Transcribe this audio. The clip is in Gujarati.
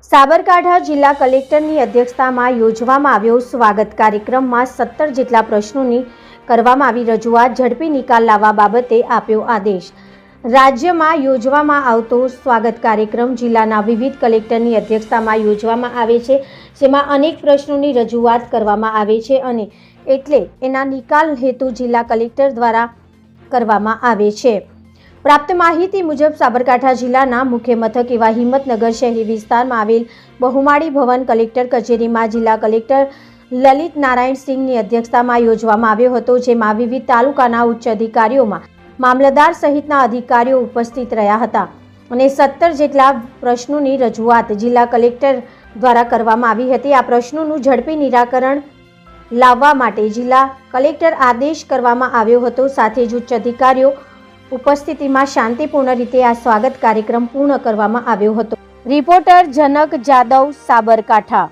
સાબરકાંઠા જિલ્લા કલેક્ટરની અધ્યક્ષતામાં યોજવામાં આવ્યો સ્વાગત કાર્યક્રમમાં 17 જેટલા પ્રશ્નોની કરવામાં આવી રજૂઆત ઝડપી નિકાલ લાવવા બાબતે આપ્યો આદેશ। રાજ્યમાં યોજવામાં આવતો સ્વાગત કાર્યક્રમ જિલ્લાના વિવિધ કલેક્ટરની અધ્યક્ષતામાં યોજવામાં આવે છે, જેમાં અનેક પ્રશ્નોની રજૂઆત કરવામાં આવે છે અને એટલે એના નિકાલ હેતુ જિલ્લા કલેક્ટર દ્વારા કરવામાં આવે છે। પ્રાપ્ત માહિતી મુજબ સાબરકાંઠા જિલ્લાના મુખ્ય મથક એવા હિંમતનગર શહેરી વિસ્તારમાં આવેલ બહુમાળી ભવન કલેક્ટર કચેરીમાં જિલ્લા કલેક્ટર લલિત નારાયણ સિંહની અધ્યક્ષતામાં યોજવામાં આવ્યો હતો, જેમાં વિવિધ તાલુકાના ઉચ્ચ અધિકારીઓમાં મામલતદાર સહિતના અધિકારીઓ ઉપસ્થિત રહ્યા હતા અને 17 જેટલા પ્રશ્નોની રજૂઆત જિલ્લા કલેક્ટર દ્વારા કરવામાં આવી હતી। આ પ્રશ્નોનું ઝડપી નિરાકરણ લાવવા માટે જિલ્લા કલેક્ટર આદેશ કરવામાં આવ્યો હતો। સાથે જ ઉચ્ચ અધિકારીઓ ઉપસ્થિતિમાં શાંતિપૂર્ણ રીતે આ સ્વાગત કાર્યક્રમ પૂર્ણ કરવામાં આવ્યો હતો। રિપોર્ટર જનક જાદવ, સાબરકાંઠા।